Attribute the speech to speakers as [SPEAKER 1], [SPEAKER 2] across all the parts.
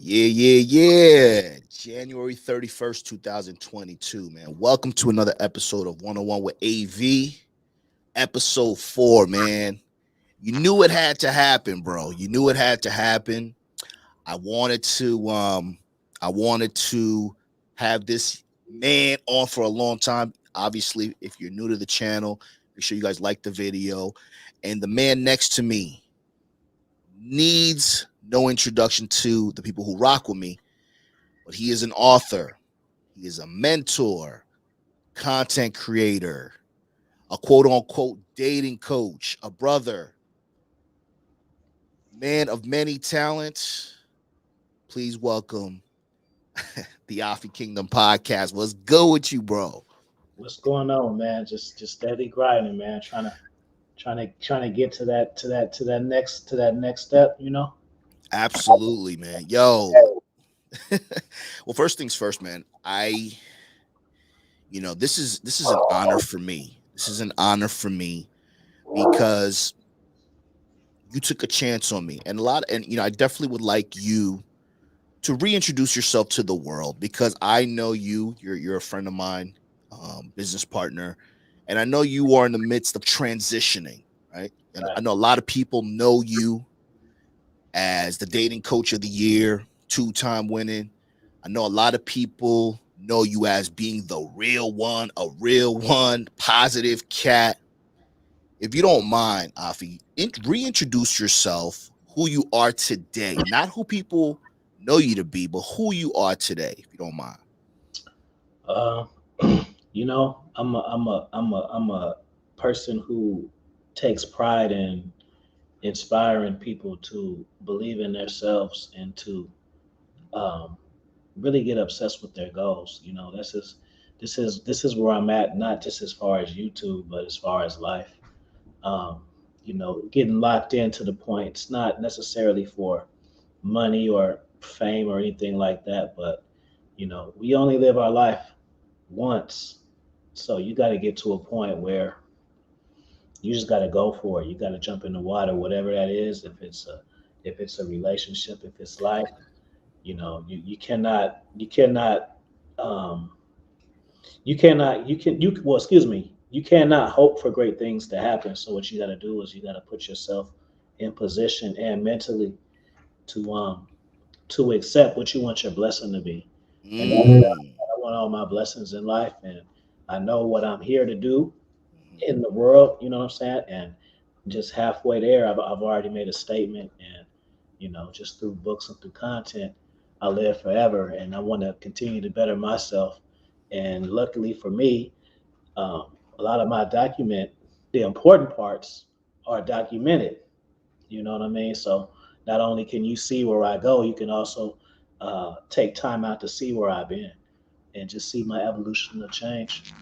[SPEAKER 1] Yeah. January 31st, 2022, man. Welcome to another episode of 101 with AV, episode 4, man. You knew it had to happen, bro. You knew it had to happen. I wanted to I wanted to have this man on for a long time. Obviously, if you're new to the channel, make sure you guys like the video. And the man next to me needs no introduction to the people who rock with me, but he is an author, he is a mentor, content creator, a quote unquote dating coach, a brother, man of many talents. Please welcome the Afi Kingdom podcast. What's good with you, bro?
[SPEAKER 2] What's going on, man? Just steady grinding, man. Trying to get to that next step.
[SPEAKER 1] Absolutely, man. Yo, well, first things first, man. This is an honor for me. This is an honor for me because you took a chance on me, and I definitely would like you to reintroduce yourself to the world because I know you. You're a friend of mine, business partner, and I know you are in the midst of transitioning, right? And I
[SPEAKER 2] Right.
[SPEAKER 1] know a lot of people know you as the dating coach of the year, two-time winning. I know a lot of people know you as being the real one, a real one, positive cat. If you don't mind, Afi, reintroduce yourself, who you are today, not who people know you to be, but who you are today, if you don't mind.
[SPEAKER 2] Uh, I'm a person who takes pride in inspiring people to believe in themselves and to um, really get obsessed with their goals. This is where I'm at, not just as far as YouTube, but as far as life. um, getting locked in to the point. It's not necessarily for money or fame or anything like that, but we only live our life once, so you got to get to a point where you just got to go for it. You got to jump in the water, whatever that is. If it's a relationship, if it's life, um, well, excuse me, you cannot hope for great things to happen. So what you got to do is you got to put yourself in position and mentally to accept what you want your blessing to be. And
[SPEAKER 1] Mm.
[SPEAKER 2] I want all my blessings in life, and I know what I'm here to do
[SPEAKER 1] Mhm.
[SPEAKER 2] in the world. You know what I'm saying? And just halfway there, I've already made a statement, and just through books and through content, I live forever, and I want to continue to better myself. And luckily for me, um, a lot of my the important parts are documented. You know what I mean? So not only can you see where I go, you can also take time out to see where I've been and just see my evolution of change.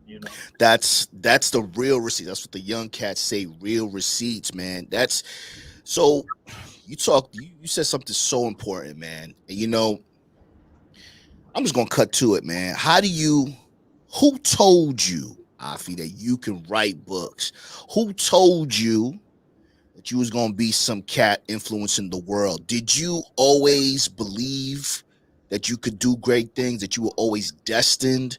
[SPEAKER 2] You know,
[SPEAKER 1] That's the real receipt. That's what the young cats say, real receipts, man. That's so you said something so important, man. And I'm just gonna cut to it, man. Who told you, Afi, that you can write books? Who told you that you was gonna be some cat influencing the world? Did you always believe that you could do great things, that you were always destined,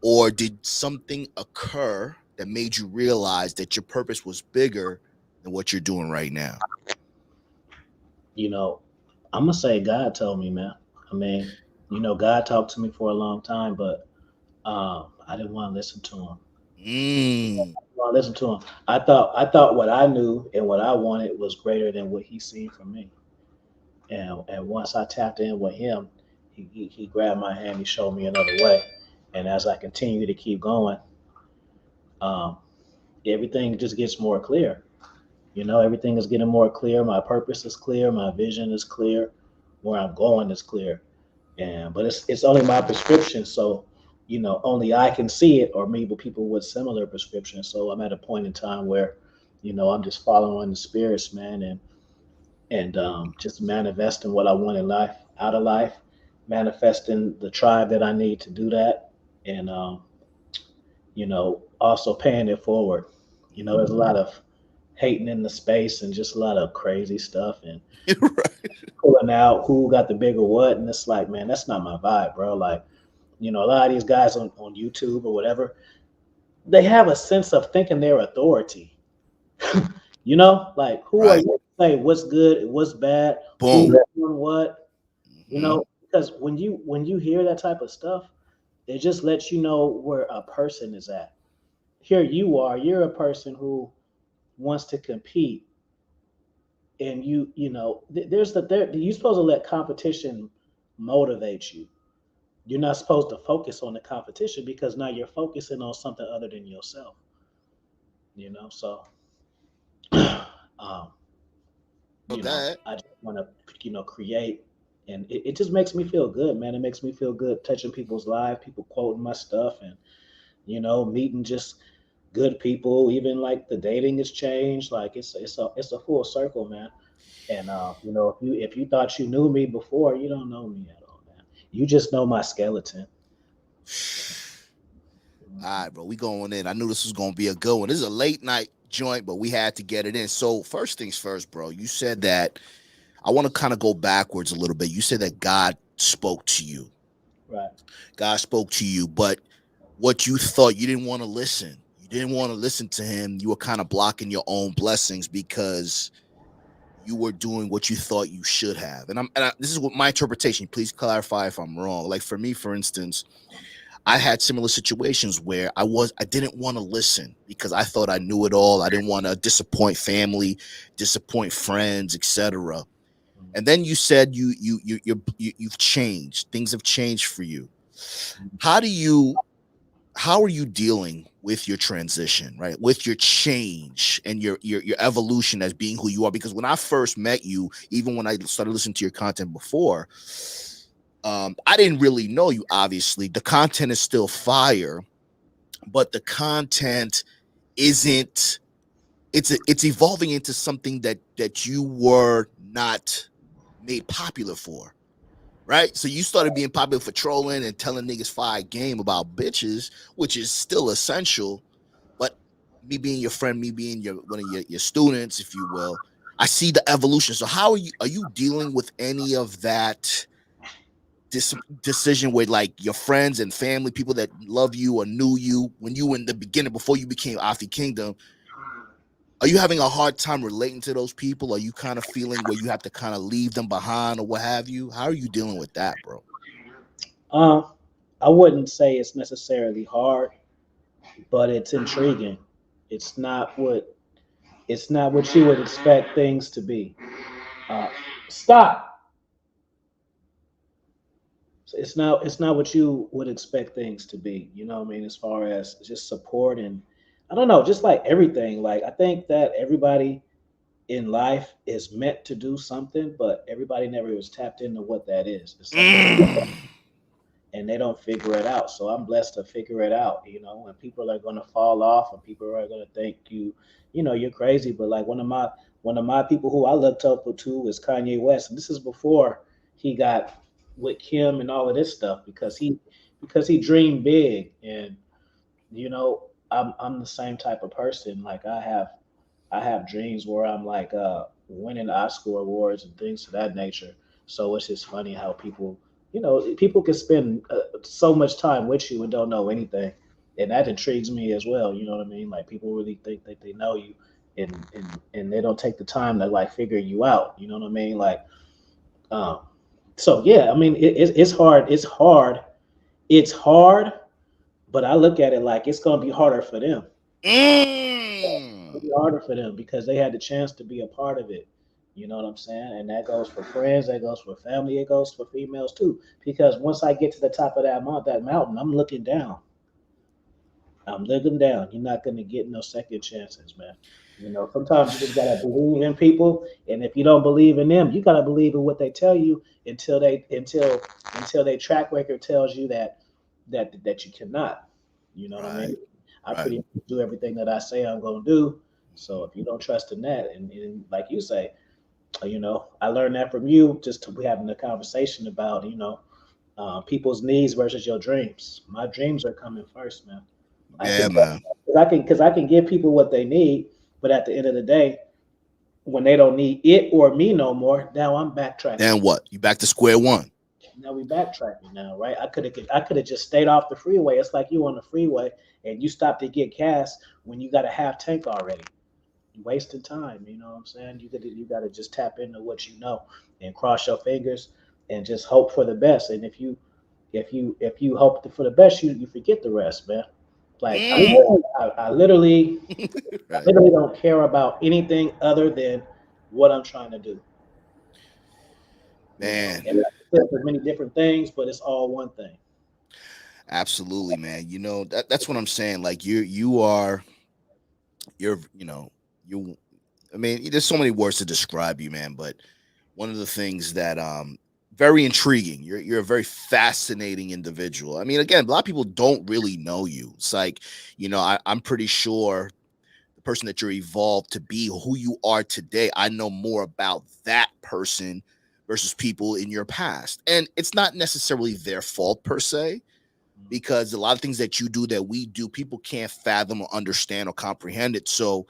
[SPEAKER 1] or did something occur that made you realize that your purpose was bigger than what you're doing right now?
[SPEAKER 2] you know, I'm gonna say God told me, man. I mean, God talked to me for a long time, but I didn't want to listen to him.
[SPEAKER 1] Mm.
[SPEAKER 2] Want to listen to him. I thought what I knew and what I wanted was greater than what he seen from me. And once I tapped in with him, he grabbed my hand, he showed me another way. And as I continue to keep going, um, everything just gets more clear. Everything is getting more clear. My purpose is clear. My vision is clear. Where I'm going is clear. And but it's only my prescription, so only I can see it, or maybe people with similar prescriptions. So I'm at a point in time where, I'm just following the spirits, man, and just manifesting what I want in life, out of life, manifesting the tribe that I need to do that, and also paying it forward. There's a lot of hating in the space and just a lot of crazy stuff and
[SPEAKER 1] Right.
[SPEAKER 2] pulling out who got the bigger what. And it's like, man, that's not my vibe, bro. Like, a lot of these guys on YouTube or whatever, they have a sense of thinking they're authority. Like who are
[SPEAKER 1] Right.
[SPEAKER 2] you to say what's good and what's bad, who's
[SPEAKER 1] Boom.
[SPEAKER 2] doing what,
[SPEAKER 1] Hmm.
[SPEAKER 2] because when you hear that type of stuff, it just lets you know where a person is at. Here you are, you're a person who wants to compete, and there's you're supposed to let competition motivate you. You're not supposed to focus on the competition because now you're focusing on something other than yourself. So um,
[SPEAKER 1] So that.
[SPEAKER 2] I just want to create, and it just makes me feel good, man. It makes me feel good touching people's lives, people quoting my stuff, and meeting just good people. Even like the dating has changed. Like it's a full circle, man. And if you thought you knew me before, you don't know me at all, man. You just know my skeleton.
[SPEAKER 1] All right, bro. We going in. I knew this was gonna be a good one. This is a late night joint, but we had to get it in. So first things first, bro. You said that I want to kind of go backwards a little bit. You said that God spoke to you.
[SPEAKER 2] Right.
[SPEAKER 1] God spoke to you, but what you thought you didn't want to listen. You didn't want to listen to him. You were kind of blocking your own blessings because you were doing what you thought you should have. This is what my interpretation. Please clarify if I'm wrong. Like for me, for instance, I had similar situations where I didn't want to listen because I thought I knew it all. I didn't want to disappoint family, disappoint friends, etc. And then you said you've changed. Things have changed for you. How do you how are you dealing with your transition, right? With your change and your evolution as being who you are? Because when I first met you, even when I started listening to your content before, I didn't really know you. Obviously, the content is still fire, but the content isn't. It's evolving into something that you were not made popular for, right? So you started being popular for trolling and telling niggas fire game about bitches, which is still essential. But me being your friend, me being one of your students, if you will, I see the evolution. So how are you dealing with any of that decision with like your friends and family, people that love you or knew you when you were in the beginning before you became Afi Kingdom? Are you having a hard time relating to those people? Are you kind of feeling where you have to kind of leave them behind or what have you? How are you dealing with that, bro?
[SPEAKER 2] Um, I wouldn't say it's necessarily hard, but it's intriguing. It's not what it's not what you would expect things to be. Uh, Stop. It's not what you would expect things to be. You know what I mean? As far as just support and I don't know, just like everything. Like I think that everybody in life is meant to do something, but everybody never was tapped into what that is. It's something
[SPEAKER 1] Mm.
[SPEAKER 2] and they don't figure it out. So I'm blessed to figure it out, and people are gonna fall off and people are gonna think you're crazy. But like one of my people who I looked up to is Kanye West. And this is before he got with Kim and all of this stuff because he dreamed big. And I'm the same type of person. Like I have dreams where I'm like winning Oscar awards and things of that nature. So it's just funny how people can spend so much time with you and don't know anything, and that intrigues me as well. You know what I mean? Like people really think that they know you, and they don't take the time to like figure you out. You know what I mean? Like, um, so yeah, I mean it's hard. It's hard. It's hard, but I look at it like it's gonna be harder for them.
[SPEAKER 1] Mm.
[SPEAKER 2] It'll be harder for them because they had the chance to be a part of it. You know what I'm saying? And that goes for friends, that goes for family, it goes for females too. Because once I get to the top of that mountain, I'm looking down. I'm looking down. You're not gonna get no second chances, man. Sometimes you just gotta believe in people, and if you don't believe in them, you gotta believe in what they tell you until they track record tells you that you cannot. You know what I mean?
[SPEAKER 1] Right,
[SPEAKER 2] I
[SPEAKER 1] right.
[SPEAKER 2] pretty much do everything that I say I'm gonna do. So if you don't trust in that, and like you say, I learned that from you just to be having a conversation about people's needs versus your dreams. My dreams are coming first, man. I
[SPEAKER 1] Yeah,
[SPEAKER 2] can
[SPEAKER 1] man.
[SPEAKER 2] because I can give people what they need, But at the end of the day, when they don't need it or me no more, now I'm backtracking.
[SPEAKER 1] Then what? You back to square one.
[SPEAKER 2] Now we backtracking now, right? I could have just stayed off the freeway. It's like you on the freeway and you stop to get gas when you got a half tank already. You wasting time, you know what I'm saying? You gotta just tap into what you know and cross your fingers and just hope for the best. And if you hope for the best, you forget the rest, man. Like I literally I
[SPEAKER 1] Right.
[SPEAKER 2] literally don't care about anything other than what I'm trying to do.
[SPEAKER 1] Man,
[SPEAKER 2] And there's many different things, but it's all one thing.
[SPEAKER 1] absolutely, man. That's what I'm saying. Like you're, you I mean, there's so many words to describe you, man, but one of the things that very intriguing. You're a very fascinating individual. I mean, again, a lot of people don't really know you. It's like, I'm pretty sure the person that you're evolved to be, who you are today, I know more about that person versus people in your past. And it's not necessarily their fault per se, because a lot of things that you do that we do, people can't fathom or understand or comprehend it. So,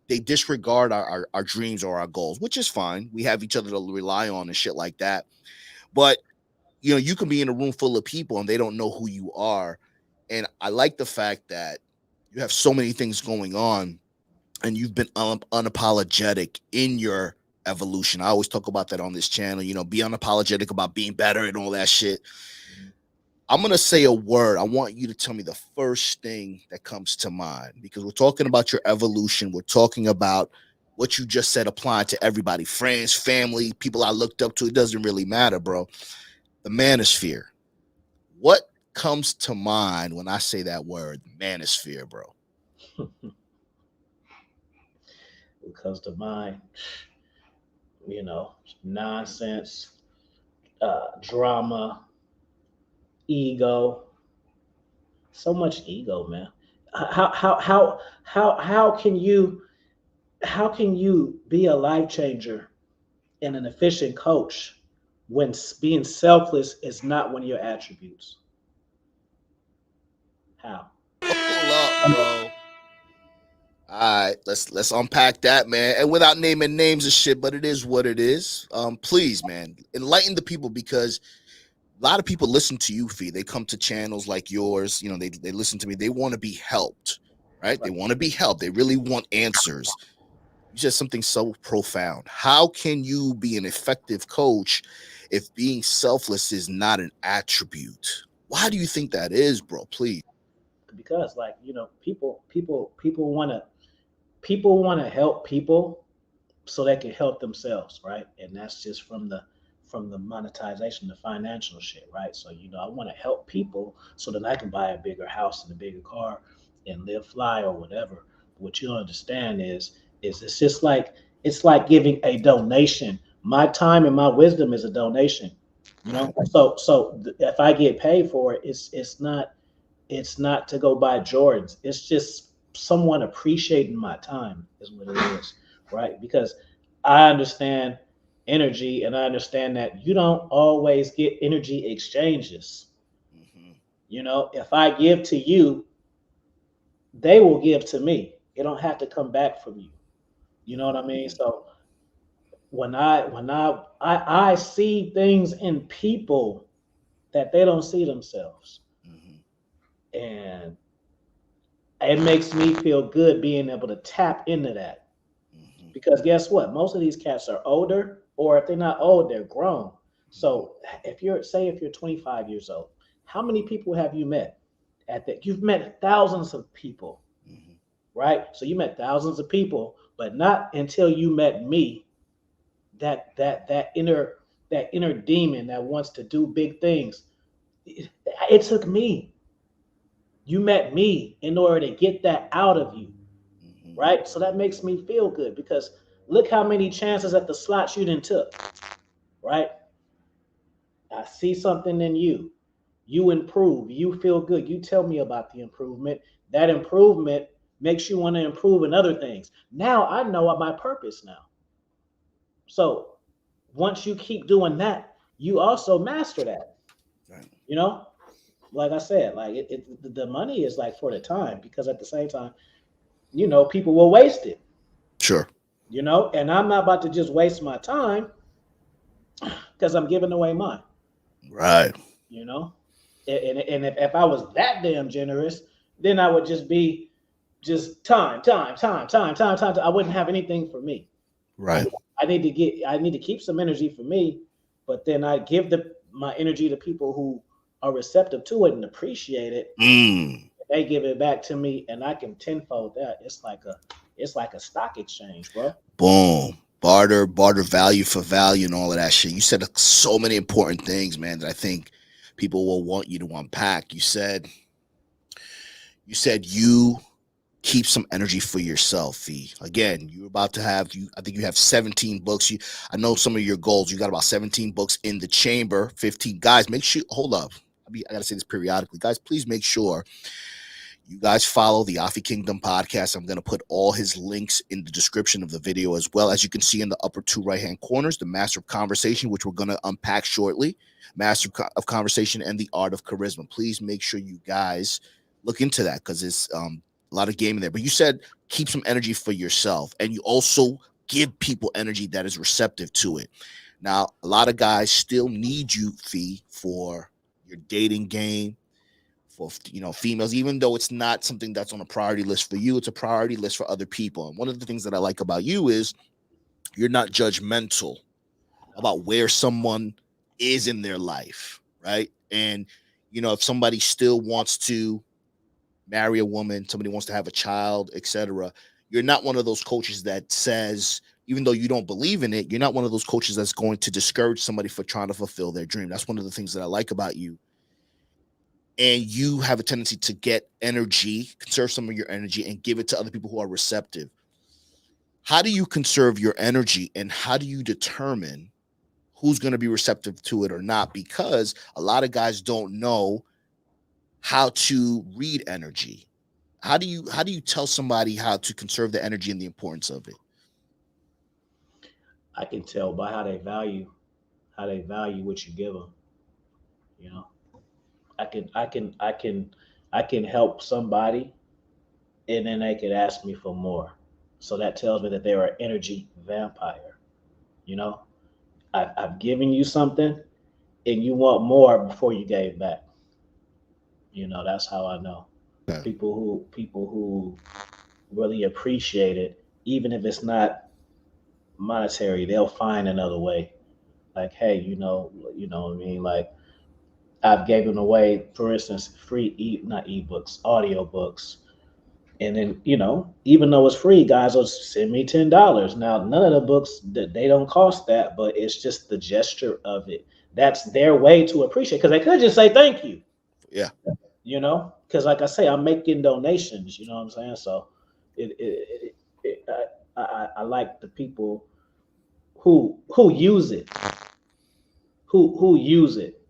[SPEAKER 1] they disregard our dreams or our goals, which is fine. We have each other to rely on and shit like that. But you can be in a room full of people and they don't know who you are. And I like the fact that you have so many things going on and you've been unapologetic in your evolution. I always talk about that on this channel, be unapologetic about being better and all that shit. I'm going to say a word. I want you to tell me the first thing that comes to mind, because we're talking about your evolution. We're talking about what you just said applying to everybody, friends, family, people I looked up to. It doesn't really matter, bro. The manosphere. What comes to mind when I say that word, manosphere, bro?
[SPEAKER 2] It comes to mind, nonsense, drama, ego, so much ego, man. How can you be a life changer and an efficient coach when being selfless is not one of your attributes? How?
[SPEAKER 1] Hold up, bro. All right, let's unpack that, man. And without naming names and shit, but it is what it is. Please, man, enlighten the people, because a lot of people listen to you, Fee. They come to channels like yours. They listen to me. They want to be helped, right? They want to be helped. They really want answers. You said something so profound. How can you be an effective coach if being selfless is not an attribute? Why do you think that is, bro? Please.
[SPEAKER 2] Because, like, people want to help people so they can help themselves, right? And that's just from the monetization, the financial shit, right? So, I want to help people so that I can buy a bigger house and a bigger car and live fly or whatever. What you don't understand is it's like giving a donation. My time and my wisdom is a donation. If I get paid for it, it's not to go buy Jordans. It's just someone appreciating my time is what it is, right? Because I understand energy and I understand that you don't always get energy exchanges.
[SPEAKER 1] Mhm.
[SPEAKER 2] If I give to you, they will give to me. It don't have to come back from you. You know what I mean?
[SPEAKER 1] Mhm.
[SPEAKER 2] So when I see things in people that they don't see themselves,
[SPEAKER 1] Mhm.
[SPEAKER 2] and it makes me feel good being able to tap into that.
[SPEAKER 1] Mhm.
[SPEAKER 2] Because guess what? Most of these cats are older, or if they're not old, they're grown.
[SPEAKER 1] Mhm.
[SPEAKER 2] So if you're 25 years old, how many people have you met? You've met thousands of people,
[SPEAKER 1] Mhm.
[SPEAKER 2] right? So you met thousands of people, but not until you met me, that inner demon that wants to do big things. It took me. You met me in order to get that out of you,
[SPEAKER 1] Mhm.
[SPEAKER 2] right? So that makes me feel good because look how many chances at the slots you didn't took, right? I see something in you. You improve. You feel good. You tell me about the improvement. That improvement makes you want to improve in other things. Now I know my purpose now. So once you keep doing that, you also master that.
[SPEAKER 1] Right.
[SPEAKER 2] You know, like I said, like the money is like for the time because at the same time, people will waste it,
[SPEAKER 1] Sure.
[SPEAKER 2] and I'm not about to just waste my time because I'm giving away mine,
[SPEAKER 1] Right.
[SPEAKER 2] you know. And if I was that damn generous, then I would just be just time, time, time, time, time, time. I wouldn't have anything for me. I,
[SPEAKER 1] Right.
[SPEAKER 2] I need to keep some energy for me, but then I give my energy to people who are receptive to it and appreciate it.
[SPEAKER 1] Mm.
[SPEAKER 2] They give it back to me, and I can tenfold that. It's like a stock exchange, bro.
[SPEAKER 1] Boom. Barter value for value and all of that shit. You said so many important things, man, that I think people will want you to unpack. You said you keep some energy for yourself, Fee. Again, you're about to have I think you have 17 books. I know some of your goals. You got about 17 books in the chamber, 15. Guys, make sure hold up. I gotta say this periodically. Guys, please make sure you guys follow the Afi Kingdom podcast. I'm going to put all his links in the description of the video, as well as you can see in the upper two right-hand corners, the Master of Conversation, which we're going to unpack shortly, Master of Conversation and the Art of Charisma. Please make sure you guys look into that, because it's a lot of game in there. But you said keep some energy for yourself, and you also give people energy that is receptive to it. Now, a lot of guys still need you, Fee, for your dating game, for females, even though it's not something that's on a priority list for you. It's a priority list for other people. And one of the things that I like about you is you're not judgmental about where someone is in their life, right? And if somebody still wants to marry a woman, somebody wants to have a child, etc., you're not one of those coaches that says, even though you don't believe in it, you're not one of those coaches that's going to discourage somebody for trying to fulfill their dream. That's one of the things that I like about you. And you have a tendency to get energy, conserve some of your energy, and give it to other people who are receptive. How do you conserve your energy, and how do you determine who's going to be receptive to it or not? Because a lot of guys don't know how to read energy. How do you tell somebody how to conserve the energy and the importance of it?
[SPEAKER 2] I can tell by how they value what you give them. You know, I can help somebody, and then they could ask me for more. So that tells me that they're an energy vampire. You know, I've given you something, and you want more before you gave back. That's how I know
[SPEAKER 1] Okay.
[SPEAKER 2] people who really appreciate it, even if it's not monetary, they'll find another way. Like, hey, what I mean? Like, I've given away, for instance, not ebooks, audio books. And then, even though it's free, guys will send me $10. Now, none of the books that they don't cost that, but it's just the gesture of it. That's their way to appreciate, because they could just say thank you,
[SPEAKER 1] Yeah.
[SPEAKER 2] because like I say, I'm making donations, you know what I'm saying? So I like the people who use it, who use it.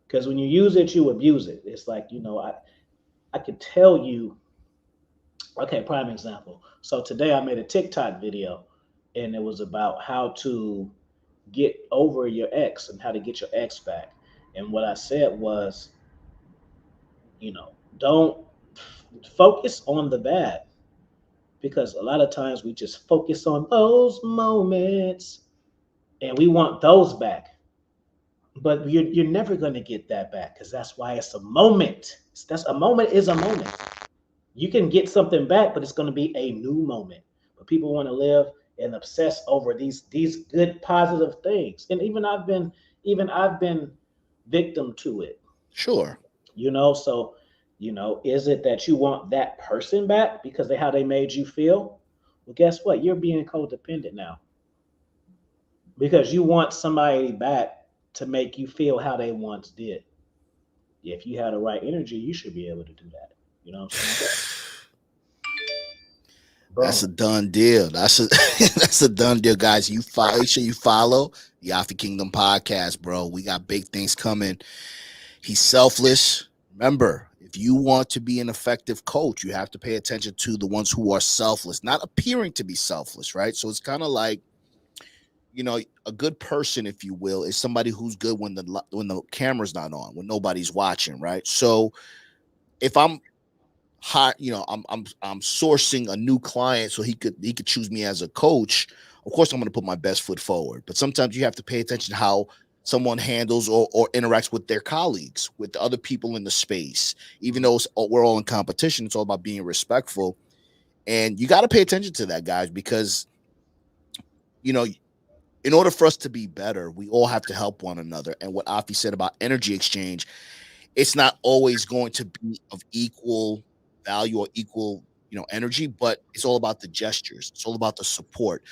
[SPEAKER 2] Because when you use it, you abuse it. It's like, I could tell you. Okay, prime example. So today I made a TikTok video, and it was about how to get over your ex and how to get your ex back. And what I said was, don't focus on the bad, because a lot of times we just focus on those moments and we want those back. But you're never going to get that back, because that's why it's a moment. That's a moment is a moment. You can get something back, but it's going to be a new moment. But people want to live and obsess over these good positive things, and even I've been victim to it.
[SPEAKER 1] Sure.
[SPEAKER 2] So is it that you want that person back because of how they made you feel? Well, guess what? You're being codependent now, because you want somebody back to make you feel how they once did. If you had the right energy, you should be able to do that. You know what I'm saying?
[SPEAKER 1] That's a
[SPEAKER 2] Boom.
[SPEAKER 1] done deal. That's a that's a done deal, guys. Make sure you follow the Afi Kingdom podcast, bro. We got big things coming. He's selfless. Remember, if you want to be an effective coach, you have to pay attention to the ones who are selfless, not appearing to be selfless, right? So it's kind of like, a good person, if you will, is somebody who's good when the camera's not on, when nobody's watching, right? So if I'm I'm sourcing a new client so he could choose me as a coach. Of course, I'm going to put my best foot forward. But sometimes you have to pay attention to how someone handles or interacts with their colleagues, with the other people in the space. Even though we're all in competition, it's all about being respectful. And you got to pay attention to that, guys, because, in order for us to be better, we all have to help one another. And what Afi said about energy exchange, it's not always going to be of equal value or equal, energy, but it's all about the gestures. It's all about the support.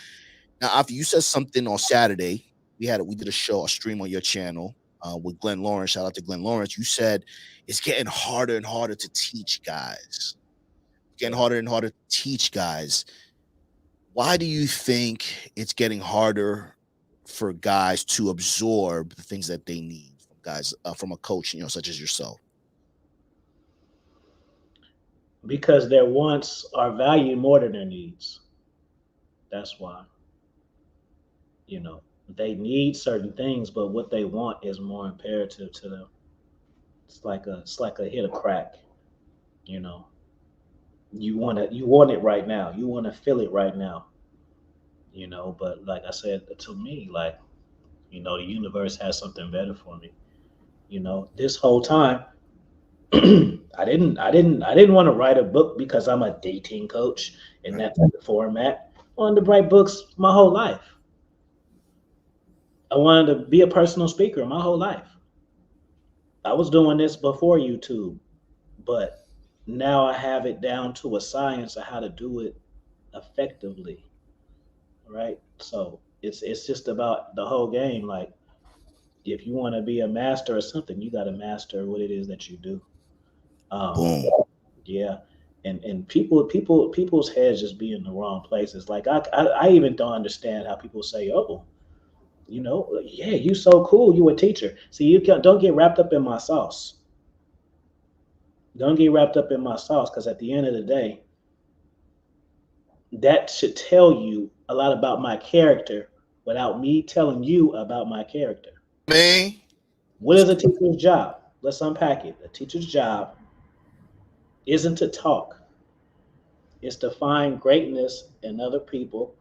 [SPEAKER 1] Now, Afi, you said something on Saturday. We did a stream on your channel with Glenn Lawrence. Shout out to Glenn Lawrence. You said it's getting harder and harder to teach guys. Getting harder and harder to teach guys. Why do you think it's getting harder for guys to absorb the things that they need from guys, from a coach, such as yourself?
[SPEAKER 2] Because their wants are valued more than their needs. That's why. They need certain things, but what they want is more imperative to them. It's like a hit of crack. You want it right now. You want to feel it right now. But like I said, to me, like, the universe has something better for me. This whole time, I didn't want to write a book because I'm a dating coach in that type of format. I wanted to write books my whole life. I wanted to be a personal speaker my whole life. I was doing this before YouTube, but now I have it down to a science of how to do it effectively. Right? So it's just about the whole game. Like, if you want to be a master or something, you got to master what it is that you do.
[SPEAKER 1] Boom.
[SPEAKER 2] Yeah. And people's heads just be in the wrong places. Like I even don't understand how people say, oh, yeah, you so cool, you a teacher. See, don't get wrapped up in my sauce. Don't get wrapped up in my sauce, because at the end of the day, that should tell you a lot about my character without me telling you about my character.
[SPEAKER 1] Man,
[SPEAKER 2] what is a teacher's job? Let's unpack it. A teacher's job isn't to talk. It's to find greatness in other people,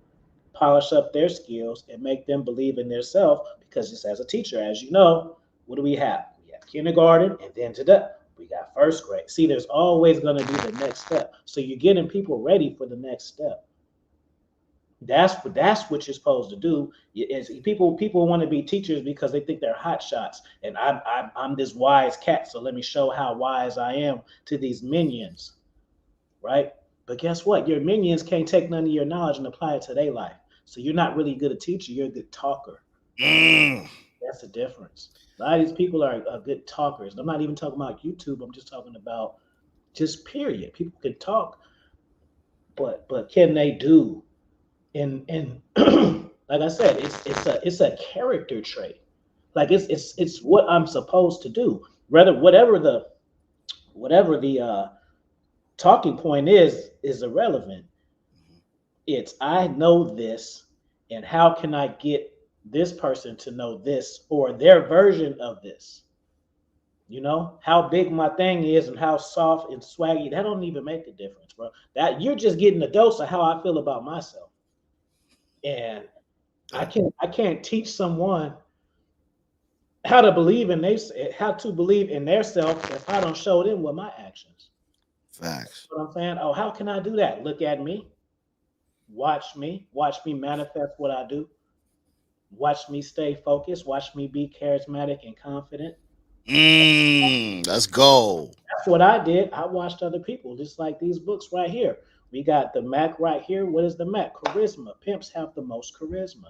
[SPEAKER 2] polish up their skills, and make them believe in themselves. Because just as a teacher, as you know, what do we have? We have kindergarten, and then we got first grade. See, there's always going to be the next step. So you're getting people ready for the next step. That's what you're supposed to do. Is people want to be teachers because they think they're hot shots, and I'm this wise cat, so let me show how wise I am to these minions, right? But guess what? Your minions can't take none of your knowledge and apply it to their life. So you're not really good a teacher. You're a good talker. That's the difference. A lot of these people are good talkers. I'm not even talking about YouTube. I'm just talking about just period. People can talk, but can they do? And like I said, it's a character trait. Like it's what I'm supposed to do. Whatever the talking point is irrelevant. It's I know this, and how can I get this person to know this or their version of this? How big my thing is and how soft and swaggy, that don't even make a difference, bro. That you're just getting a dose of how I feel about myself. And I can't teach someone how to believe in themselves if I don't show them with my actions.
[SPEAKER 1] Facts.
[SPEAKER 2] You know what I'm saying? Oh, how can I do that? Look at me. Watch me manifest what I do. Watch me stay focused. Watch me be charismatic and confident.
[SPEAKER 1] Let's go.
[SPEAKER 2] That's what I did. I watched other people, just like these books right here. We got the Mac right here. What is the Mac? Charisma. Pimps have the most charisma.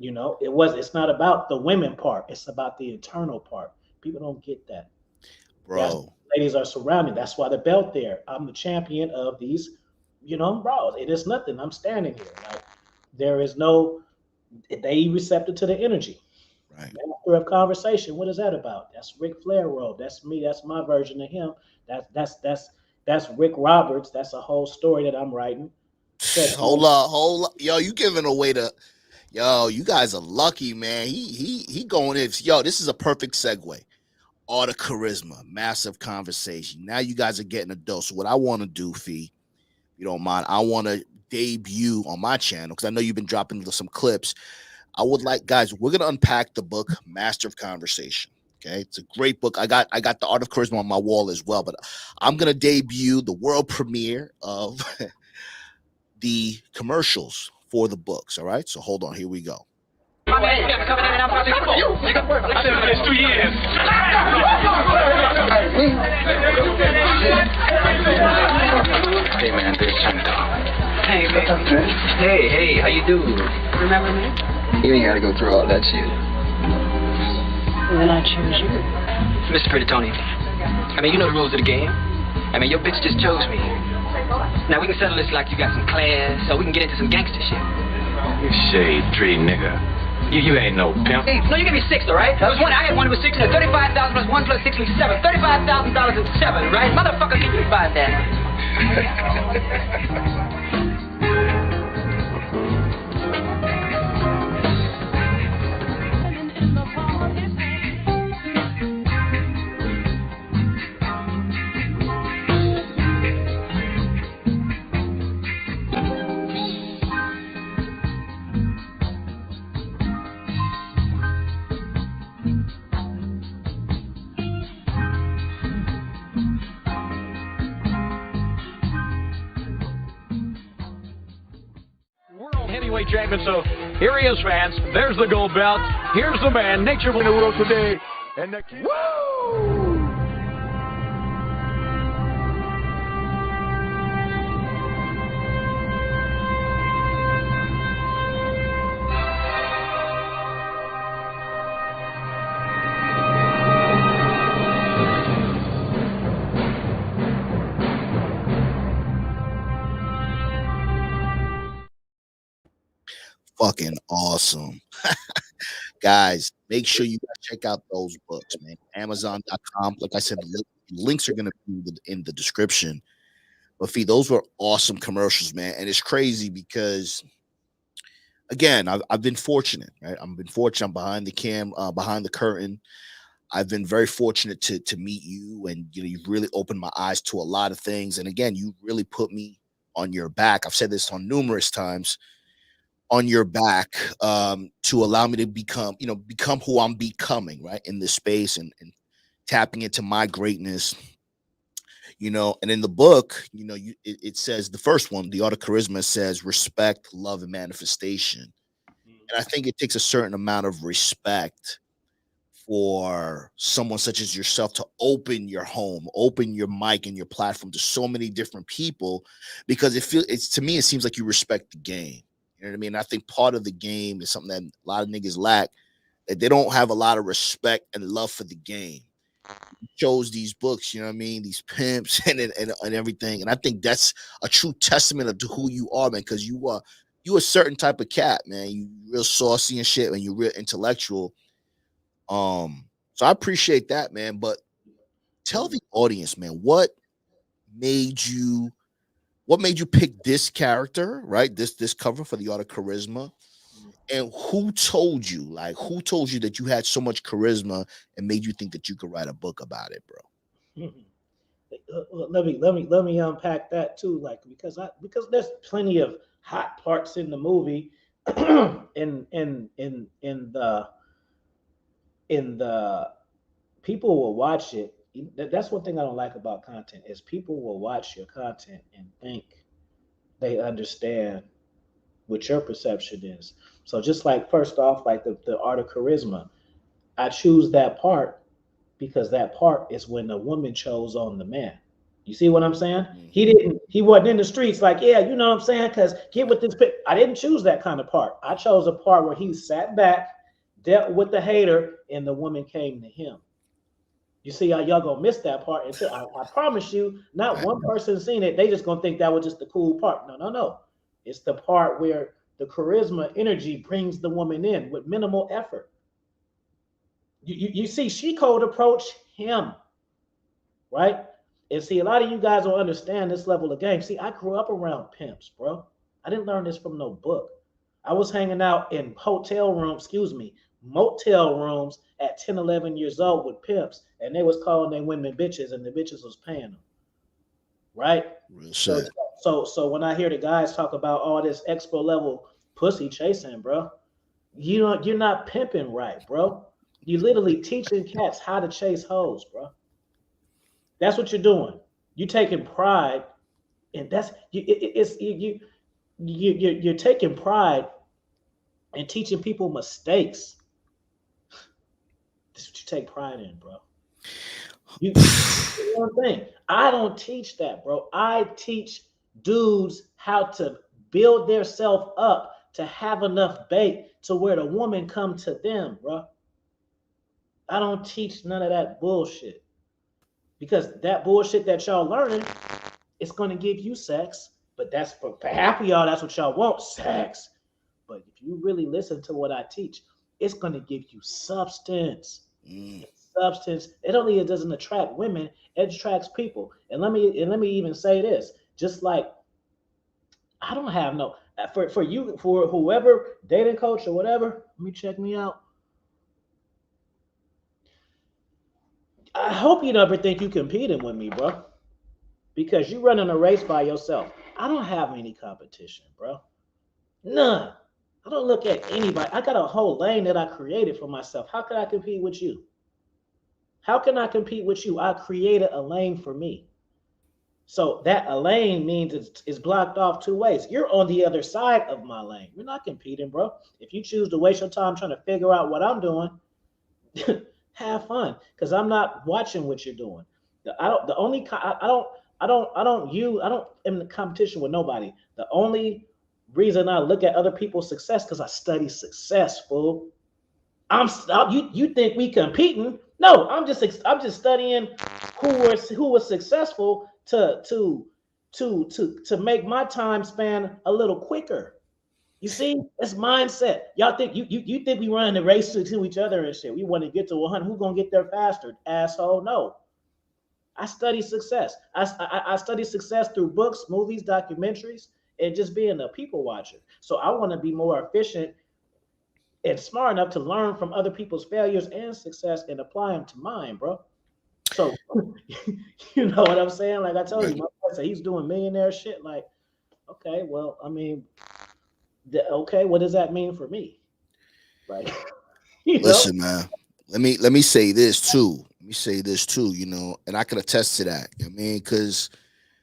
[SPEAKER 2] It's not about the women part. It's about the internal part. People don't get that.
[SPEAKER 1] Bro.
[SPEAKER 2] Ladies are surrounded. That's why the belt there. I'm the champion of these, bros. It is nothing. I'm standing here. Like, there is no, they receptive to the energy.
[SPEAKER 1] Right.
[SPEAKER 2] Master of conversation. What is that about? That's Ric Flair world. That's me. That's my version of him. That's Rick Roberts. That's a whole story that I'm writing.
[SPEAKER 1] Hold up. Yo, you giving away you guys are lucky, man. He going in. Yo, this is a perfect segue. Art of Charisma, Massive Conversation. Now you guys are getting a dose. So what I want to do, Fee, if you don't mind, I want to debut on my channel because I know you've been dropping some clips. I would like, guys, we're gonna unpack the book Master of Conversation. Okay, it's a great book. I got the Art of Charisma on my wall as well, but I'm gonna debut the world premiere of the commercials for the books. All right, so hold on, here we go.
[SPEAKER 3] My man, coming in and out. You got work. I've been for this 2 years. Hey man, this is Chinatown.
[SPEAKER 4] Hey, baby.
[SPEAKER 3] Hey, how you do?
[SPEAKER 4] Remember me?
[SPEAKER 3] You ain't gotta go through all that shit.
[SPEAKER 4] Then I choose you.
[SPEAKER 3] Mr. Pretty Tony, I mean, you know the rules of the game. I mean, your bitch just chose me. Now we can settle this like you got some class, so we can get into some gangster shit.
[SPEAKER 5] You shade tree nigga. You ain't no pimp.
[SPEAKER 3] Hey, no, you give me 6, all right? That was one. I had one with 6, and 35,000 plus 1 plus 6 was 7. $35,000 and 7, right? Motherfucker, can you find that?
[SPEAKER 6] World heavyweight champion. So here he is, fans. There's the gold belt. Here's the man, nature winner world today. And the woo!
[SPEAKER 1] Fucking awesome. Guys, make sure you guys check out those books, man. Amazon.com. Like I said, the links are going to be in the description. But Fee, those were awesome commercials, man. And it's crazy because, again, I've been fortunate, right? I've been fortunate. I'm behind the curtain. I've been very fortunate to meet you, and you've really opened my eyes to a lot of things. And again, you really put me on your back. I've said this on numerous times. On your back, to allow me to become who I'm becoming, right, in this space, and tapping into my greatness, and in the book, it says, the first one, the Art of Charisma, says respect, love, and manifestation. And I think it takes a certain amount of respect for someone such as yourself to open your home, open your mic and your platform to so many different people, because to me, it seems like you respect the game. You know what I mean? I think part of the game is something that a lot of niggas lack, that they don't have a lot of respect and love for the game. You chose these books, you know what I mean? These pimps and everything. And I think that's a true testament to who you are, man, because you a certain type of cat, man. You real saucy and shit, and you're real intellectual. So I appreciate that, man. But tell the audience, man, what made you pick this character, right? This cover for the Art of Charisma, and who told you that you had so much charisma and made you think that you could write a book about it, bro?
[SPEAKER 2] Let me unpack that too, like because there's plenty of hot parts in the movie, in the people will watch it. That's one thing I don't like about content, is people will watch your content and think they understand what your perception is. So just like, first off, like the Art of Charisma, I choose that part because that part is when the woman chose on the man. You see what I'm saying? He wasn't in the streets like, yeah, you know what I'm saying? Because get with this. I didn't choose that kind of part. I chose a part where he sat back, dealt with the hater, and the woman came to him. You see how y'all gonna miss that part until I promise you, not one person seen it. They just gonna think that was just the cool part. No. It's the part where the charisma energy brings the woman in with minimal effort. You see, she cold approach him, right? And see, a lot of you guys don't understand this level of game. See, I grew up around pimps, bro. I didn't learn this from no book. I was hanging out in motel rooms at 10, 11 years old with pimps, and they was calling their women bitches, and the bitches was paying them. Right?
[SPEAKER 1] Real
[SPEAKER 2] So,
[SPEAKER 1] shit.
[SPEAKER 2] so when I hear the guys talk about all this expo level pussy chasing, bro, you're not pimping right, bro. You literally teaching cats how to chase hoes, bro. That's what you're doing. You taking pride, and that's you're taking pride and teaching people mistakes. That's what you take pride in, bro. You one thing. I don't teach that, bro. I teach dudes how to build their self up to have enough bait to where the woman come to them, bro. I don't teach none of that bullshit. Because that bullshit that y'all learning, it's gonna give you sex. But that's for half of y'all, that's what y'all want, sex. But if you really listen to what I teach, it's gonna give you substance. Substance. It doesn't attract women, it attracts people. And let me even say this. Just like I don't have no for you, for whoever dating coach or whatever, let me check me out. I hope you never think you competing with me, bro. Because you running a race by yourself. I don't have any competition, bro. None. I don't look at anybody. I got a whole lane that I created for myself. How can I compete with you? How can I compete with you? I created a lane for me. So that a lane means it's blocked off two ways. You're on the other side of my lane. We're not competing, bro. If you choose to waste your time trying to figure out what I'm doing, have fun, because I'm not watching what you're doing. I don't in the competition with nobody. The only reason I look at other people's success because I study success, fool. You think we competing? No, I'm just studying who was successful to make my time span a little quicker. You see, it's mindset. Y'all think you think we running the race to each other and shit. We want to get to 100. Who's gonna get there faster, asshole? No. I study success. I study success through books, movies, documentaries, and just being a people watcher. So I want to be more efficient and smart enough to learn from other people's failures and success and apply them to mine, bro. So you know what I'm saying? Like I told you, my boy said he's doing millionaire shit. Like, okay, well, I mean, okay, what does that mean for me? Like,
[SPEAKER 1] Listen, man. Let me say this too. You know, and I can attest to that. I mean, because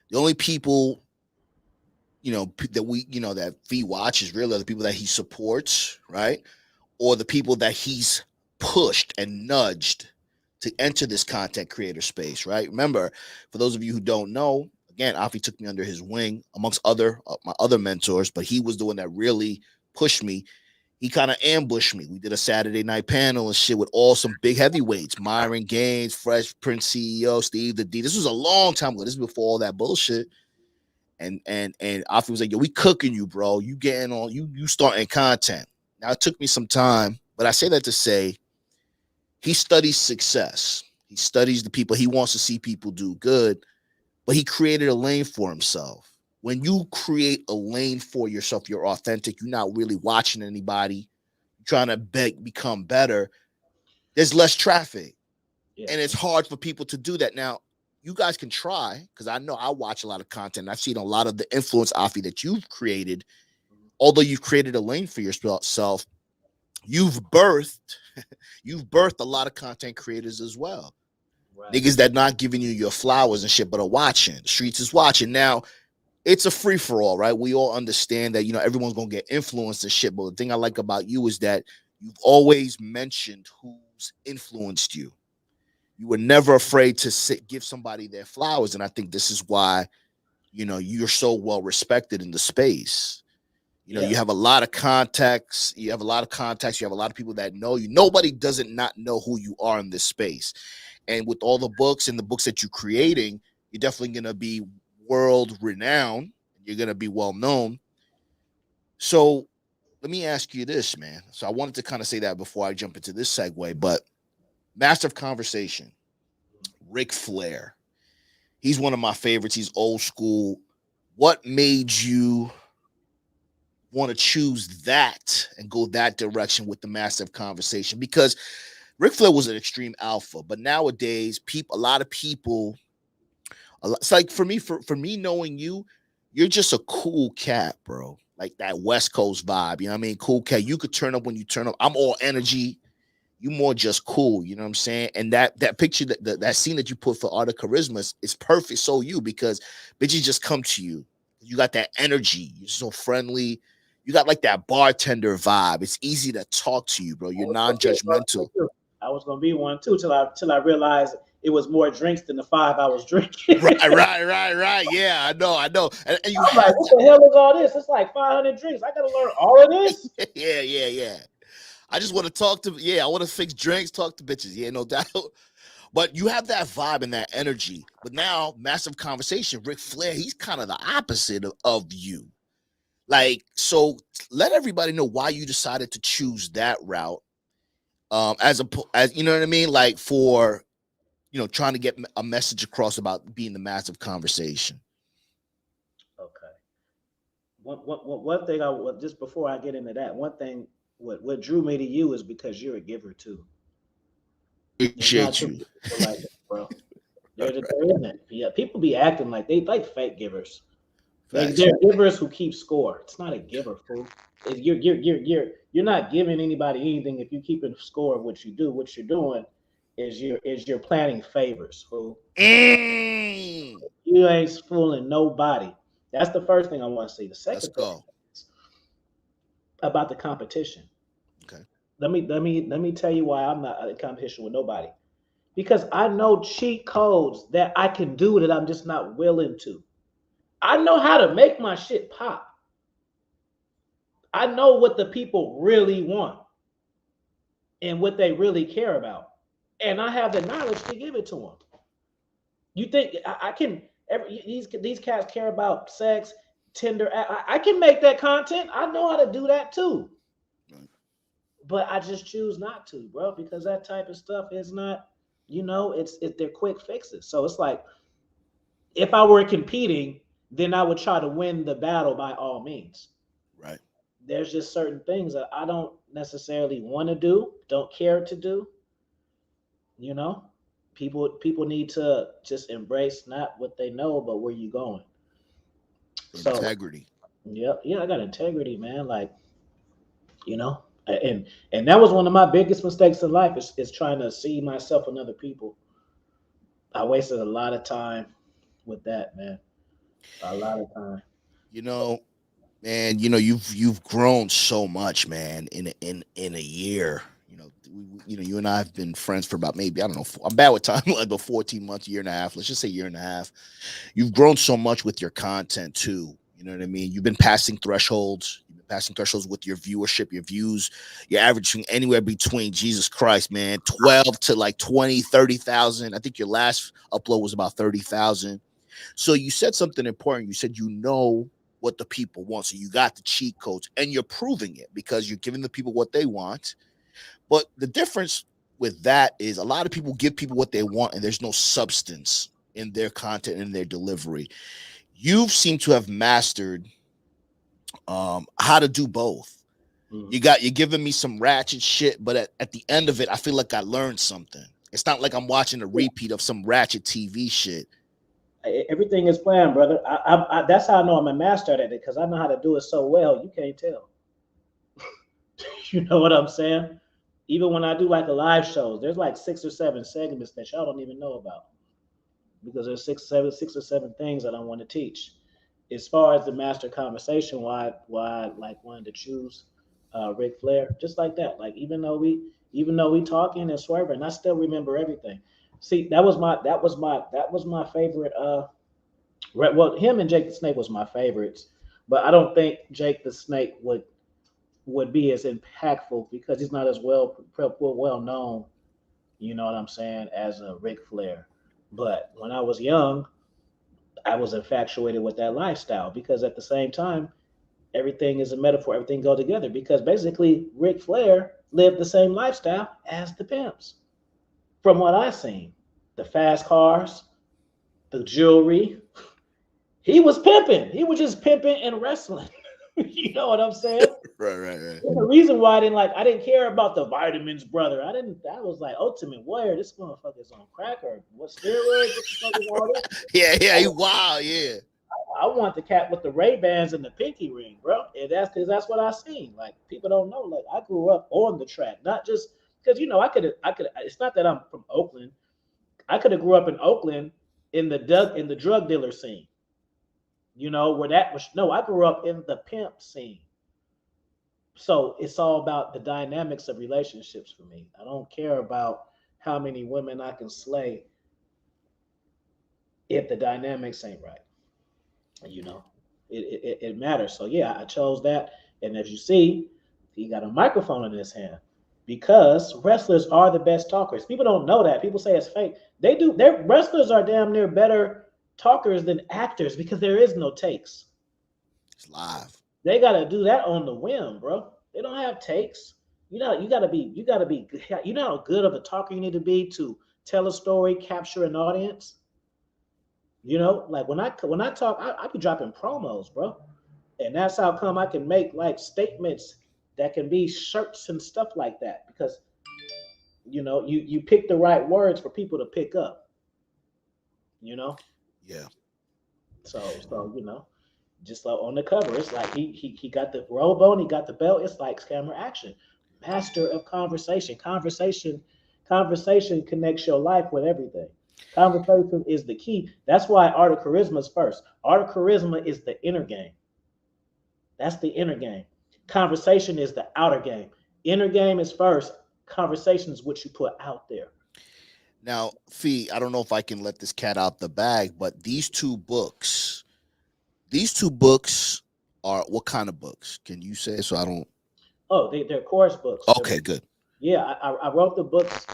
[SPEAKER 1] the only people, you know, that Fee watches really are the people that he supports, right? Or the people that he's pushed and nudged to enter this content creator space, right? Remember, for those of you who don't know, again, Afi took me under his wing amongst my other mentors, but he was the one that really pushed me. He kind of ambushed me. We did a Saturday night panel and shit with all some big heavyweights, Myron Gaines, Fresh Prince CEO, Steve the D. This was a long time ago. This is before all that bullshit. And Afi was like, yo, we cooking you, bro. You getting on, you starting content. Now it took me some time, but I say that to say he studies success. He studies the people. He wants to see people do good, but he created a lane for himself. When you create a lane for yourself, you're authentic. You're not really watching anybody. You're trying to become better. There's less traffic. Yeah. And it's hard for people to do that. Now, you guys can try, because I know I watch a lot of content. I've seen a lot of the influence, Afi, that you've created. Although you've created a lane for yourself, you've birthed a lot of content creators as well. Right. Niggas that not giving you your flowers and shit, but are watching. The streets is watching. Now, it's a free-for-all, right? We all understand that, you know, everyone's going to get influenced and shit. But the thing I like about you is that you've always mentioned who's influenced you. You were never afraid to give somebody their flowers. And I think this is why, you know, you're so well respected in the space. You know, you have a lot of contacts. You have a lot of people that know you. Nobody doesn't not know who you are in this space. And with all the books and the books that you're creating, you're definitely going to be world renowned. You're going to be well known. So let me ask you this, man. So I wanted to kind of say that before I jump into this segue, but Master of Conversation, Ric Flair. He's one of my favorites. He's old school. What made you want to choose that and go that direction with the massive conversation? Because Ric Flair was an extreme alpha, but nowadays, a lot of people, it's like for me knowing you, you're just a cool cat, bro. Like that West Coast vibe, you know what I mean? Cool cat. You could turn up when you turn up. I'm all energy. You more just cool, you know what I'm saying? And that picture, that scene that you put for Art of Charisma is perfect. So you, because bitches just come to you. You got that energy. You're so friendly. You got like that bartender vibe. It's easy to talk to you, bro. You're non-judgmental.
[SPEAKER 2] I was gonna be one too till I realized it was more drinks than the 5 I was drinking.
[SPEAKER 1] Right. Yeah, I know. And you
[SPEAKER 2] I'm like, what the hell is all this? It's like 500 drinks. I gotta learn all of this.
[SPEAKER 1] Yeah. I just want to talk to. Yeah, I want to fix drinks, talk to bitches. Yeah, no doubt. But you have that vibe and that energy. But now, massive conversation. Ric Flair, he's kind of the opposite of you. Like, so let everybody know why you decided to choose that route. As you know what I mean, like for, trying to get a message across about being the massive conversation.
[SPEAKER 2] Okay. One thing just before I get into that, one thing what drew me to you is because you're a giver too.
[SPEAKER 1] Appreciate you,
[SPEAKER 2] like that, bro. There isn't. Yeah, people be acting like they like fake givers. Like they're givers who keep score. It's not a giver, fool. You're not giving anybody anything if you keep a score of what you do. What you're doing is you're planning favors, fool. You ain't fooling nobody. That's the first thing I want to see. The second thing is about the competition.
[SPEAKER 1] Okay.
[SPEAKER 2] Let me tell you why I'm not in competition with nobody. Because I know cheat codes that I can do that I'm just not willing to. I know how to make my shit pop. I know what the people really want and what they really care about. And I have the knowledge to give it to them. You think I can, these cats care about sex, Tinder. I can make that content. I know how to do that too. But I just choose not to, bro, because that type of stuff is not, they're quick fixes. So it's like, if I were competing, then I would try to win the battle by all means.
[SPEAKER 1] Right.
[SPEAKER 2] There's just certain things that I don't necessarily want to do, don't care to do. People need to just embrace not what they know, but where you're going.
[SPEAKER 1] Integrity.
[SPEAKER 2] So, yeah, I got integrity, man. Like, and that was one of my biggest mistakes in life is trying to see myself in other people. I wasted a lot of time with that, man. A lot of time.
[SPEAKER 1] Man, you've grown so much, man, in a year. You and I have been friends for about maybe, I don't know, I'm bad with time, like about 14 months, year and a half. Let's just say year and a half. You've grown so much with your content too. You know what I mean? You've been passing thresholds. You've been passing thresholds with your viewership, your views. You're averaging anywhere between, Jesus Christ, man, 12 to like 20, 30,000. I think your last upload was about 30,000. So you said something important. You said what the people want. So you got the cheat codes and you're proving it because you're giving the people what they want. But the difference with that is a lot of people give people what they want and there's no substance in their content and their delivery. You seem to have mastered how to do both. You're giving me some ratchet shit, but at the end of it, I feel like I learned something. It's not like I'm watching a repeat of some ratchet TV shit.
[SPEAKER 2] Everything is planned, brother. I that's how I know I'm a master at it, because I know how to do it so well you can't tell. You know what I'm saying? Even when I do like a live shows, there's like 6 or 7 segments that y'all don't even know about, because there's 6 or 7 things that I want to teach. As far as the master conversation, why I like wanted to choose Ric Flair, just like that. Like even though we talking and swerving, I still remember everything. See, that was my favorite. Well, him and Jake the Snake was my favorites, but I don't think Jake the Snake would be as impactful because he's not as well known. You know what I'm saying, as a Ric Flair. But when I was young, I was infatuated with that lifestyle, because at the same time, everything is a metaphor. Everything go together, because basically Ric Flair lived the same lifestyle as the pimps. From what I've seen, the fast cars, the jewelry, he was pimping. He was just pimping and wrestling. You know what I'm saying?
[SPEAKER 1] Right.
[SPEAKER 2] And the reason why I didn't care about the vitamins, brother. I was like, Ultimate Warrior, this motherfucker's on crack or what steroids? What the fuck is all this?
[SPEAKER 1] Yeah, wow, yeah.
[SPEAKER 2] I want the cat with the Ray-Bans and the pinky ring, bro. And that's because that's what I seen. Like, people don't know. Like, I grew up on the track, not just because I could. It's not that I'm from Oakland. I could have grew up in Oakland in the drug dealer scene. Where that was. No, I grew up in the pimp scene. So it's all about the dynamics of relationships for me. I don't care about how many women I can slay if the dynamics ain't right. It matters. So yeah, I chose that. And as you see, he got a microphone in his hand because wrestlers are the best talkers. People don't know that. People say it's fake. They do. Their wrestlers are damn near better talkers than actors because there is no takes.
[SPEAKER 1] It's live.
[SPEAKER 2] They got to do that on the whim, bro. They don't have takes. You gotta be. You know how good of a talker you need to be to tell a story, capture an audience. Like when I talk, I be dropping promos, bro, and that's how come I can make like statements that can be shirts and stuff like that because you pick the right words for people to pick up.
[SPEAKER 1] Yeah.
[SPEAKER 2] So just like on the cover, it's like he got the robe on, he got the belt. It's like camera action, master of conversation. Conversation connects your life with everything. Conversation is the key. That's why Art of Charisma is first. Art of Charisma is the inner game. That's the inner game. Conversation is the outer game. Inner game is first. Conversation is what you put out there.
[SPEAKER 1] Now, Fee, I don't know if I can let this cat out the bag, but these two books are what kind of books? Can you say so I don't?
[SPEAKER 2] Oh, they're course books.
[SPEAKER 1] Okay, good.
[SPEAKER 2] Yeah, I wrote the books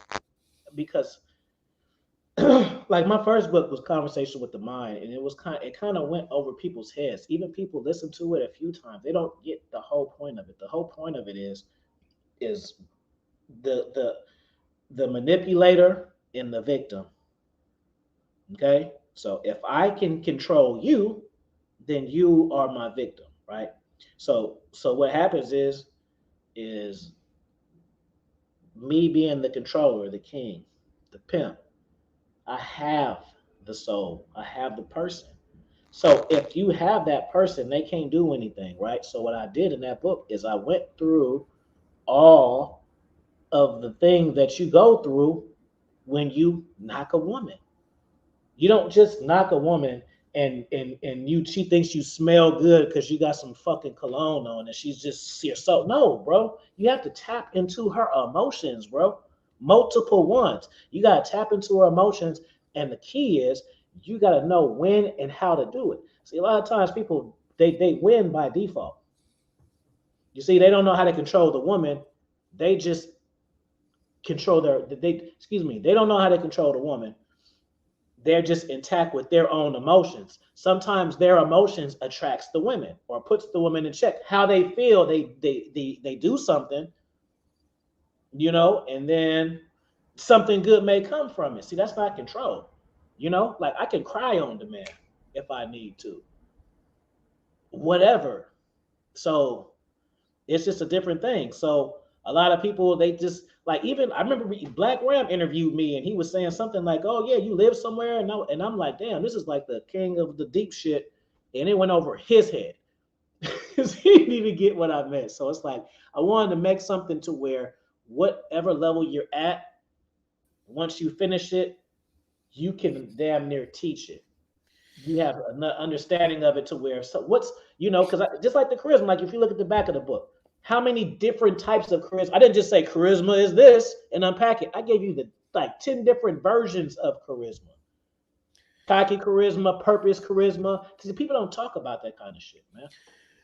[SPEAKER 2] because like my first book was Conversation with the Mind, and it kind of went over people's heads. Even people listen to it a few times, they don't get the whole point of it. The whole point of it is the manipulator and the victim. Okay, so if I can control you, then you are my victim, right? So what happens is me being the controller, the king, the pimp. I have the soul. I have the person. So if you have that person, they can't do anything, right? So what I did in that book is I went through all of the things that you go through when you knock a woman. You don't just knock a woman and she thinks you smell good because you got some fucking cologne on and she's just your soul. No, bro. You have to tap into her emotions, bro. Multiple ones. You got to tap into her emotions. And the key is you got to know when and how to do it. See, a lot of times people, they win by default. You see, they don't know how to control the woman. They just control they don't know how to control the woman. They're just intact with their own emotions. Sometimes their emotions attracts the women or puts the woman in check. How they feel, they do something, and then something good may come from it. See, that's not control. Like I can cry on demand if I need to. Whatever. So it's just a different thing. So a lot of people, they just like, even I remember Black Ram interviewed me and he was saying something like, oh yeah, you live somewhere. And I'm like, damn, this is like the king of the deep shit. And it went over his head because he didn't even get what I meant. So it's like, I wanted to make something to where whatever level you're at, once you finish it, you can damn near teach it. You have an understanding of it to where, so what's, because just like the charisma, like if you look at the back of the book, how many different types of charisma? I didn't just say charisma is this and unpack it. I gave you 10 different versions of charisma. Cocky charisma, purpose charisma. Because people don't talk about that kind of shit, man.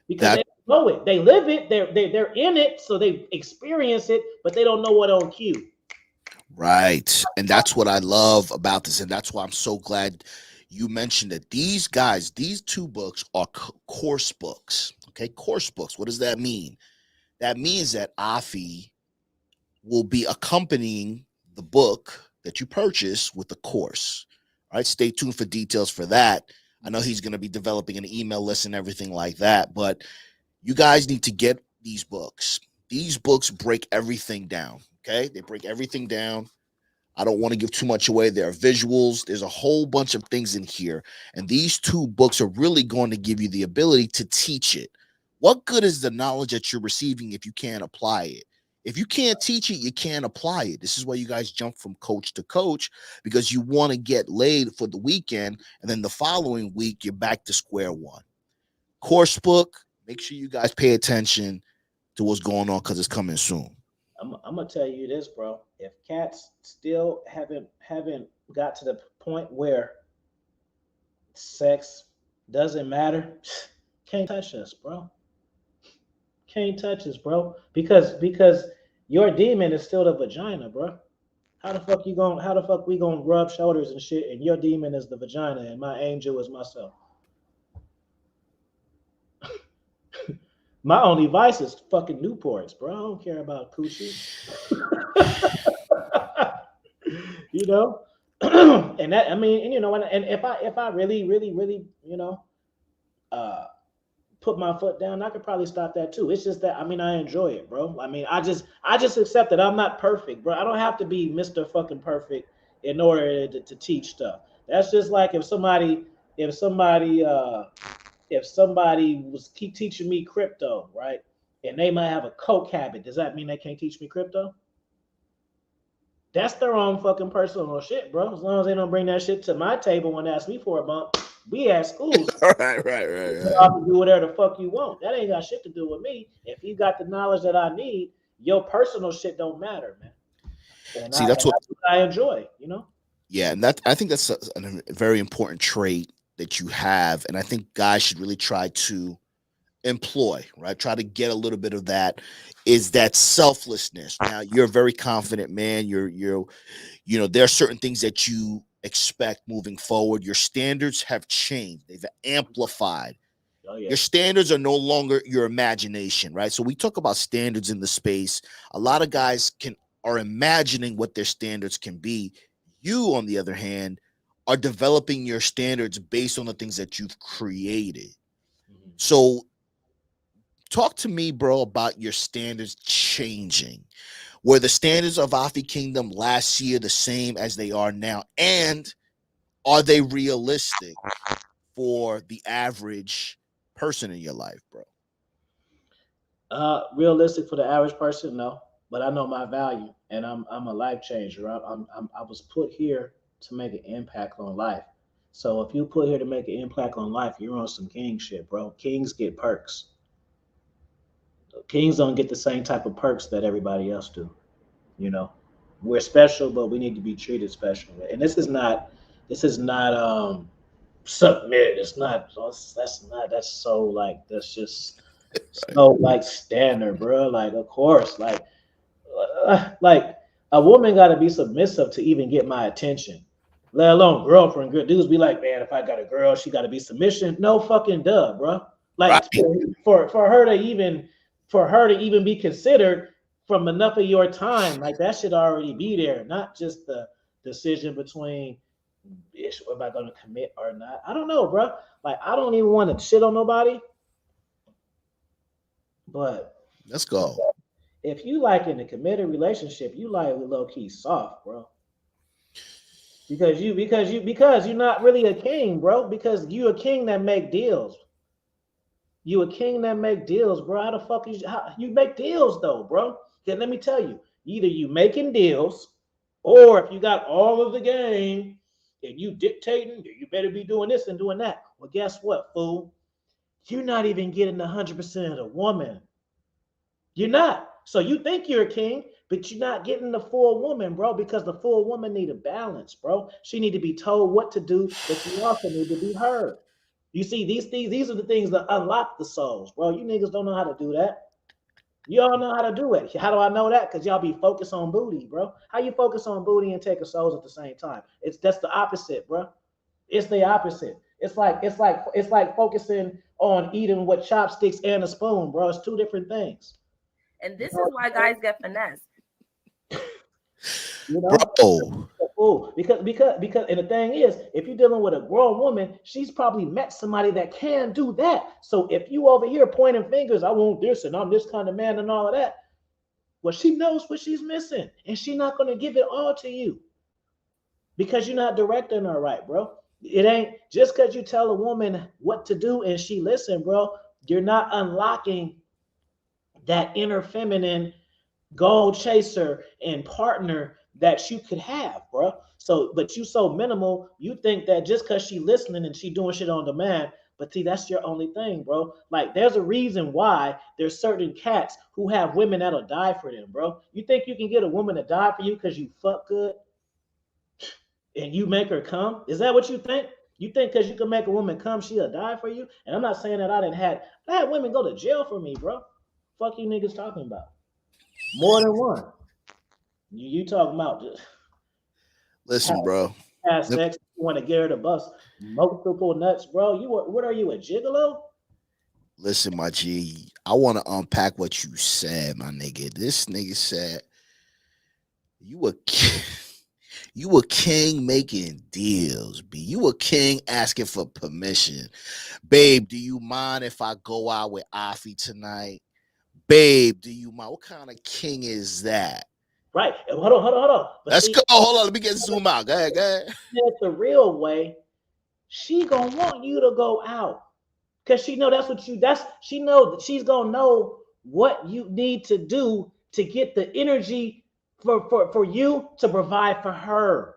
[SPEAKER 2] Because they know it. They live it. They're in it, so they experience it, but they don't know what on cue.
[SPEAKER 1] Right. And that's what I love about this. And that's why I'm so glad you mentioned that these guys, these two books are course books. Okay, course books. What does that mean? That means that Afi will be accompanying the book that you purchase with the course. All right, stay tuned for details for that. I know he's going to be developing an email list and everything like that, but You guys need to get these books. These books break everything down. Okay, they break everything down. I don't want to give too much away. There are visuals. There's a whole bunch of things in here. And these two books are really going to give you the ability to teach it. What good is the knowledge that you're receiving if you can't apply it? If you can't teach it, you can't apply it. This is why you guys jump from coach to coach, because you want to get laid for the weekend. And then the following week, you're back to square one. Course book, make sure you guys pay attention to what's going on because it's coming soon.
[SPEAKER 2] I'm gonna tell you this, bro. If cats still haven't got to the point where sex doesn't matter, can't touch us, bro. Can't touch us, bro. Because your demon is still the vagina, bro. How the fuck we gonna rub shoulders and shit, and your demon is the vagina, and my angel is myself. My only vice is fucking Newports, bro. I don't care about coochie. You know? And that, I mean, and you know, and if I really, you know, put my foot down, I could probably stop that too. It's just that, I mean, I enjoy it, bro. I mean, I just accept that I'm not perfect, bro. I don't have to be Mr. fucking perfect in order to teach stuff. That's just like if somebody was keep teaching me crypto, right? And they might have a coke habit. Does that mean they can't teach me crypto? That's their own fucking personal shit, bro. As long as they don't bring that shit to my table when they ask me for a bump, we at school.
[SPEAKER 1] Right.
[SPEAKER 2] You can do whatever the fuck you want. That ain't got shit to do with me. If you got the knowledge that I need, your personal shit don't matter, man. And that's what I enjoy, you know?
[SPEAKER 1] Yeah, and I think that's a very important trait that you have, and I think guys should really try to employ, right? Try to get a little bit of that, is that selflessness. Now, you're a very confident man. You're you know, there are certain things that you expect moving forward. Your standards have changed. They've amplified.
[SPEAKER 2] Oh, yeah.
[SPEAKER 1] Your standards are no longer your imagination, right? So we talk about standards in the space. A lot of guys are imagining what their standards can be. You, on the other hand, are developing your standards based on the things that you've created.
[SPEAKER 2] Mm-hmm.
[SPEAKER 1] So talk to me, bro, about your standards changing. Were the standards of Afi Kingdom last year the same as they are now? And are they realistic for the average person in your life, bro?
[SPEAKER 2] Realistic for the average person, no. But I know my value, and I'm a life changer. I was put here to make an impact on life. So if you put here to make an impact on life, you're on some king shit, bro. Kings get perks. Kings don't get the same type of perks that everybody else do. You know, we're special, but we need to be treated special. And this is not submit. It's not. That's so like that's just so like standard, bro. Like of course, like a woman got to be submissive to even get my attention. Let alone girlfriend. Good dudes be like, man, if I got a girl, she got to be submission. No fucking duh, bro. Like for her to even be considered from enough of your time, like that should already be there. Not just the decision between, am I going to commit or not? I don't know, bro. Like I don't even want to shit on nobody, but
[SPEAKER 1] let's go.
[SPEAKER 2] If you like in a committed relationship, you like low key soft, bro. Because you're not really a king, bro. Because you a king that make deals. You a king that make deals, bro. How the fuck you make deals though, bro? Because let me tell you, either you making deals, or if you got all of the game and you dictating, you better be doing this and doing that. Well, guess what, fool? You're not even getting 100% of the woman. You're not. So you think you're a king, but you're not getting the full woman, bro, because the full woman need a balance, bro. She need to be told what to do, but she also need to be heard. You see, these are the things that unlock the souls, bro. You niggas don't know how to do that. Y'all know how to do it. How do I know that? Because y'all be focused on booty, bro. How you focus on booty and taking souls at the same time? That's the opposite, bro. It's the opposite. It's like focusing on eating with chopsticks and a spoon, bro. It's two different things.
[SPEAKER 7] And this is why guys get finessed.
[SPEAKER 1] You know? Bro,
[SPEAKER 2] Oh, because and the thing is, if you're dealing with a grown woman, she's probably met somebody that can do that. So if you over here pointing fingers, I want this and I'm this kind of man and all of that, well, she knows what she's missing, and she's not gonna give it all to you because you're not directing her right, bro. It ain't just because you tell a woman what to do and she listen, bro. You're not unlocking that inner feminine goal chaser and partner that you could have, bro. So, but you so minimal, you think that just because she listening and she doing shit on demand, but see, that's your only thing, bro. Like, there's a reason why there's certain cats who have women that'll die for them, bro. You think you can get a woman to die for you because you fuck good and you make her come? Is that what you think? You think because you can make a woman come, she'll die for you? And I'm not saying that I had women go to jail for me, bro. Fuck you niggas talking about. More than one. You talking about just
[SPEAKER 1] Listen, bro.
[SPEAKER 2] have sex, you want to get her to bust multiple nuts, bro. What are you, a gigolo?
[SPEAKER 1] Listen, my G. I want to unpack what you said, my nigga. This nigga said you a king making deals, B. You a king asking for permission. Babe, do you mind if I go out with Afi tonight? Babe, do you mind? What kind of king is that?
[SPEAKER 2] Right. Hold on. But
[SPEAKER 1] Let's go. Hold on. Let me get zoom out. Go ahead.
[SPEAKER 2] It's the real way. She gonna want you to go out because she know she know that she's gonna know what you need to do to get the energy for you to provide for her.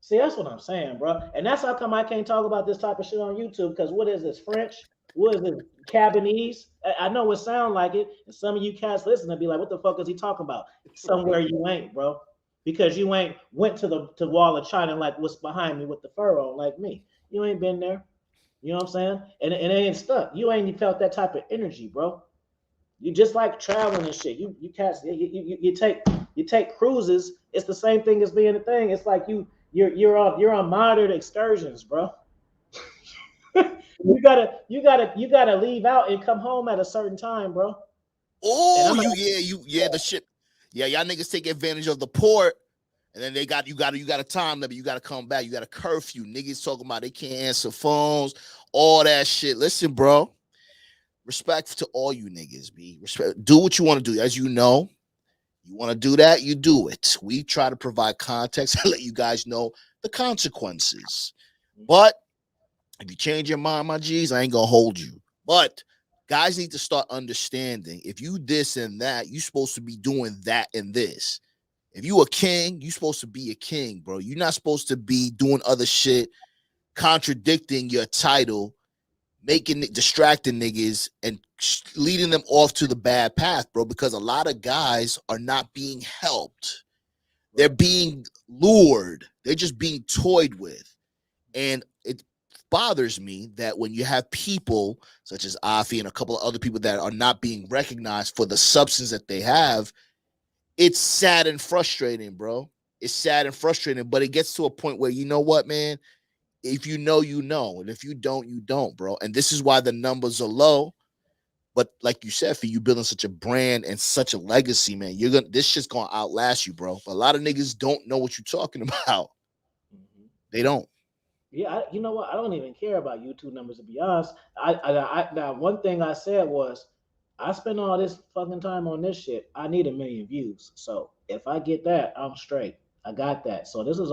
[SPEAKER 2] See, that's what I'm saying, bro. And that's how come I can't talk about this type of shit on YouTube, because what is this, French? What is it, Cabinese? I know it sound like it, and some of you cats listen and be like, what the fuck is he talking about? Somewhere you ain't, bro. Because you ain't went to the wall of China like what's behind me with the fur on like me. You ain't been there. You know what I'm saying? And it ain't stuck. You ain't felt that type of energy, bro. You just like traveling and shit. You cats, you take cruises. It's the same thing as being a thing. It's like you're on monitored excursions, bro. You gotta leave out and come home at a certain time, bro.
[SPEAKER 1] Oh, the shit. Yeah, y'all niggas take advantage of the port, and then you got a time limit. You got to come back. You got a curfew. Niggas talking about they can't answer phones, all that shit. Listen, bro. Respect to all you niggas, B. Respect. Do what you want to do. As you know, you want to do that, you do it. We try to provide context and let you guys know the consequences. But if you change your mind, my G's, I ain't gonna hold you. But guys need to start understanding, if you this and that, you supposed to be doing that and this. If you a king, you supposed to be a king, bro. You're not supposed to be doing other shit, contradicting your title, distracting niggas and leading them off to the bad path, bro, because a lot of guys are not being helped. They're being lured. They're just being toyed with. And it bothers me that when you have people such as Afi and a couple of other people that are not being recognized for the substance that they have, it's sad and frustrating, bro. It's sad and frustrating, but it gets to a point where, you know what, man? If you know, you know. And if you don't, you don't, bro. And this is why the numbers are low. But like you said, for you building such a brand and such a legacy, man, this shit's gonna outlast you, bro. But a lot of niggas don't know what you're talking about. They don't.
[SPEAKER 2] Yeah, you know what? I don't even care about YouTube numbers, to be honest. Now, one thing I said was, I spend all this fucking time on this shit. I need 1 million views. So if I get that, I'm straight. I got that. So this is